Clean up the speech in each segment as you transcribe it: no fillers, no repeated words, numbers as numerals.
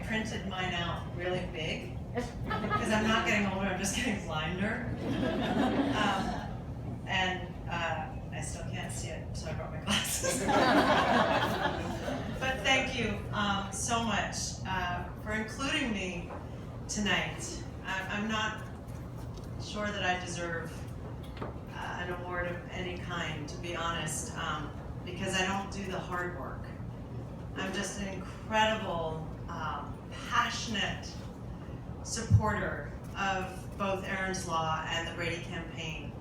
printed mine out really big because I'm not getting older, I'm just getting blinder. I still can't see it, so I brought my glasses. But thank you so much for including me tonight. I'm not sure that I deserve an award of any kind, to be honest, because I don't do the hard work. I'm just an incredible, passionate supporter of both Erins Law and the Brady campaign.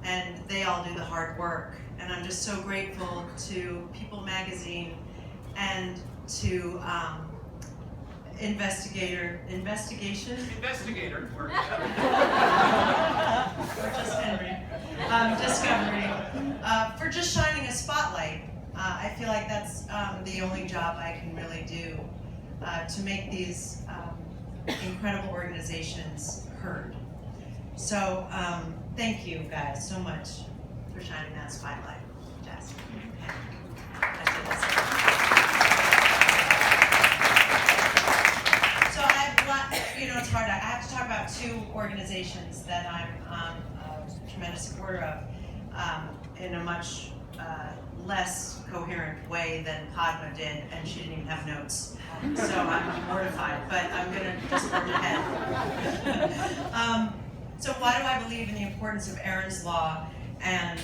And they all do the hard work. And I'm just so grateful to People Magazine and to Investigator Or just Henry, Discovery, for just shining a spotlight. I feel like that's the only job I can really do to make these incredible organizations heard. So thank you guys so much for shining that spotlight. Jess. So it's hard. I have to talk about two organizations that I'm a tremendous supporter of in a much less coherent way than Padma did, and she didn't even have notes. So I'm mortified, but I'm going to just forge ahead. So why do I believe in the importance of Erins Law and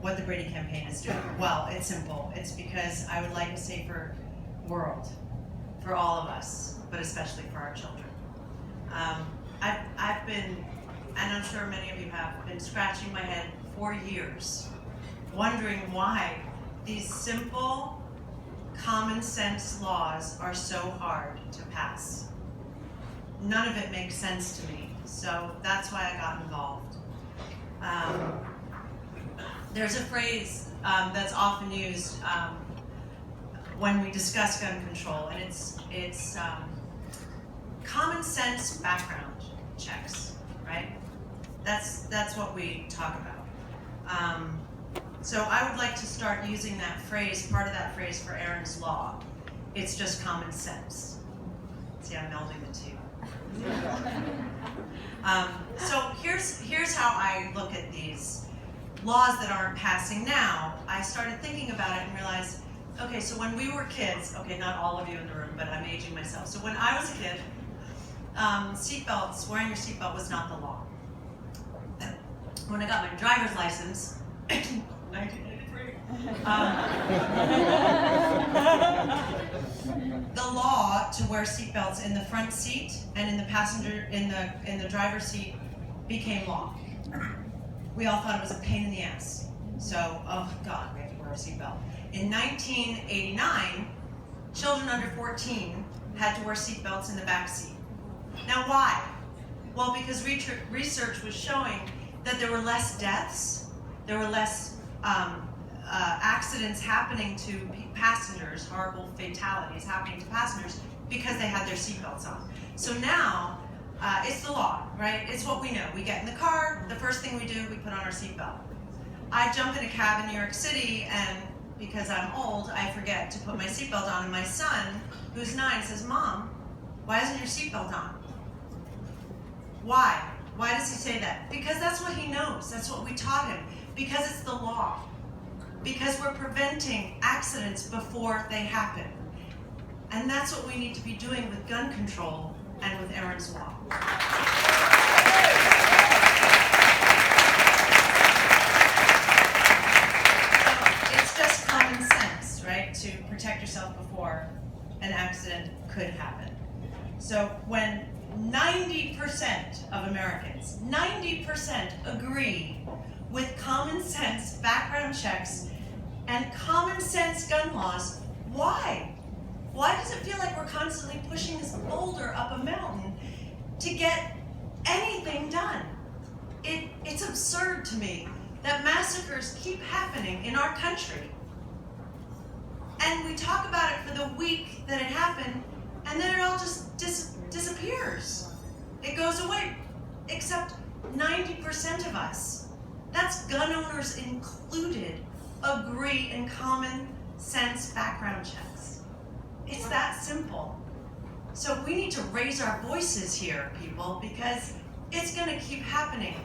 what the Brady campaign is doing? Well, it's simple. It's because I would like a safer world for all of us, but especially for our children. I've been, and I'm sure many of you have, been scratching my head for years, wondering why these simple, common sense laws are so hard to pass. None of it makes sense to me, so that's why I got involved. There's a phrase that's often used when we discuss gun control, and it's common sense background checks, right? That's what we talk about. So I would like to start using that phrase, part of that phrase for Erins Law. It's just common sense. See, I'm melding the two. So here's how I look at these laws that aren't passing now. I started thinking about it and realized, okay, so when we were kids, okay, not all of you in the room, but I'm aging myself. So when I was a kid, wearing your seatbelt was not the law. When I got my driver's license, 1983, the law to wear seatbelts in the front seat and in the passenger in the driver's seat became law. We all thought it was a pain in the ass. So, oh God, we have to wear a seatbelt. In 1989, children under 14 had to wear seatbelts in the back seat. Now why? Well, because research was showing that there were less deaths, there were less accidents happening to passengers, horrible fatalities happening to passengers because they had their seatbelts on. So now, it's the law, right? It's what we know. We get in the car, the first thing we do, we put on our seatbelt. I jump in a cab in New York City, and because I'm old, I forget to put my seatbelt on, and my son, who's 9, says, "Mom, why isn't your seatbelt on?" Why? Why does he say that? Because that's what he knows. That's what we taught him. Because it's the law. Because we're preventing accidents before they happen. And that's what we need to be doing with gun control and with Erins Law. So it's just common sense, right, to protect yourself before an accident could happen. So when 90% of Americans, 90% agree with common sense background checks and common sense gun laws, why? Why does it feel like we're constantly pushing this boulder up a mountain to get anything done? It's absurd to me that massacres keep happening in our country. And we talk about it for the week that it happened, and then it all just disappears. It goes away, except 90% of us, that's gun owners included, agree in common sense background checks. It's that simple. So we need to raise our voices here, people, because it's going to keep happening.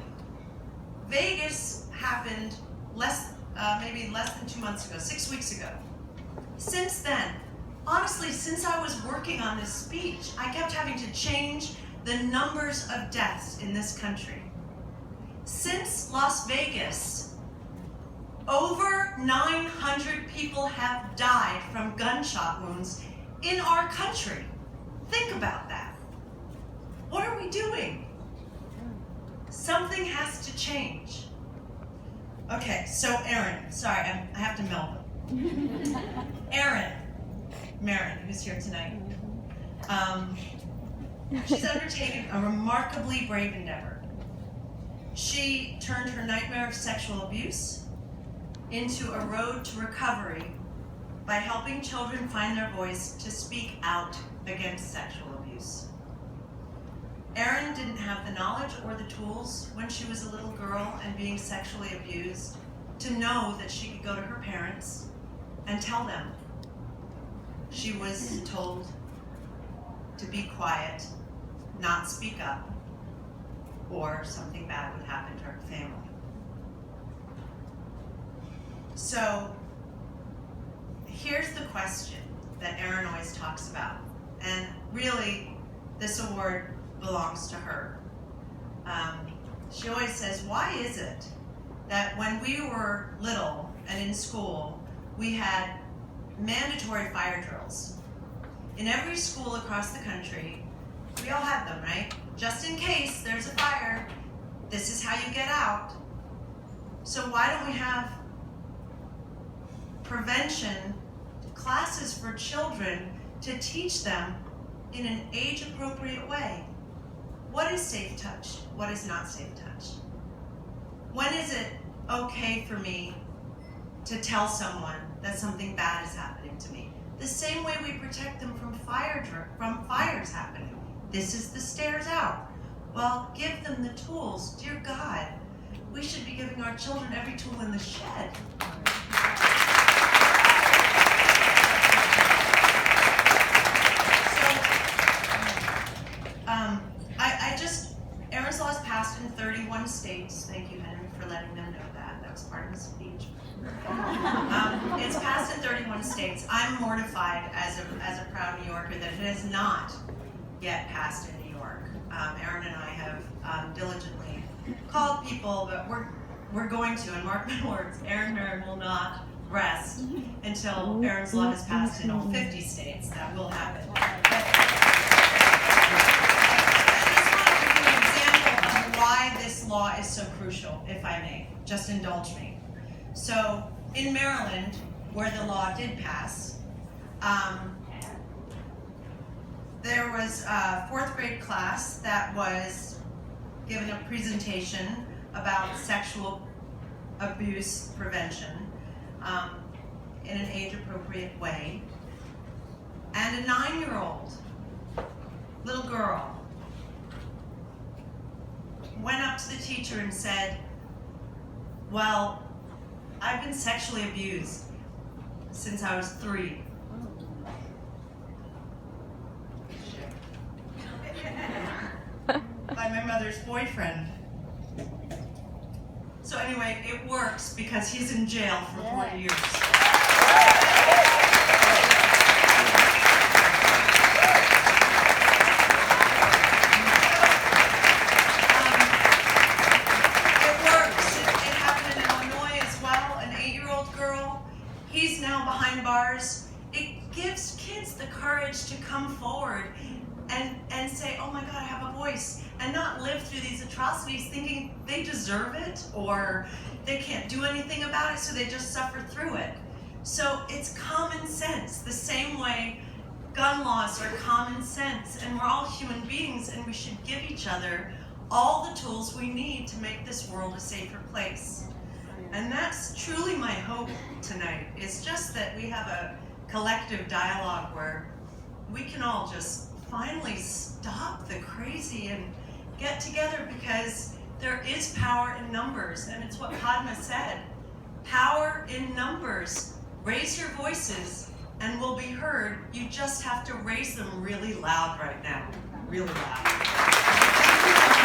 Vegas happened maybe less than 2 months ago, 6 weeks ago. Since then, honestly, since I was working on this speech, I kept having to change the numbers of deaths in this country. Since Las Vegas, over 900 people have died from gunshot wounds in our country. Think about that. What are we doing? Something has to change. Okay, so Erin, sorry, I have to meld them. Erin, Merryn, who's here tonight, she's undertaken a remarkably brave endeavor. She turned her nightmare of sexual abuse into a road to recovery by helping children find their voice to speak out against sexual abuse. Erin didn't have the knowledge or the tools when she was a little girl and being sexually abused to know that she could go to her parents and tell them. She was told to be quiet, not speak up, or something bad would happen to her family. So here's the question that Erin always talks about, and really this award belongs to her. She always says, why is it that when we were little and in school, we had mandatory fire drills? In every school across the country, we all had them, right? Just in case there's a fire, this is how you get out. So why don't we have prevention classes for children to teach them in an age-appropriate way? What is safe touch? What is not safe touch? When is it okay for me to tell someone that something bad is happening to me? The same way we protect them from fires happening. This is the stairs out. Well, give them the tools. Dear God, we should be giving our children every tool in the shed. Erins Law is passed in 31 states. Thank you, Henry, for letting them know that. That was part of the speech. It's passed in 31 states. I'm mortified as a proud New Yorker that it has not yet passed in New York. Erin and I have diligently called people, but we're going to, and mark my words, Merryn will not rest until Erins Law has passed in all 50 states. That will happen. Why this law is so crucial, if I may. Just indulge me. So, in Maryland, where the law did pass, there was a 4th grade class that was given a presentation about sexual abuse prevention in an age-appropriate way. And a 9-year-old little girl went up to the teacher and said, well, I've been sexually abused since I was 3. By my mother's boyfriend. So anyway, it works because he's in jail for 40 years. He's now behind bars. It gives kids the courage to come forward and say, oh my God, I have a voice, and not live through these atrocities thinking they deserve it or they can't do anything about it, so they just suffer through it. So it's common sense, the same way gun laws are common sense, and we're all human beings, and we should give each other all the tools we need to make this world a safer place. And that's truly my hope tonight, is just that we have a collective dialogue where we can all just finally stop the crazy and get together, because there is power in numbers, and it's what Padma said. Power in numbers. Raise your voices. and will be heard. You just have to raise them really loud right now. Really loud. Thank you.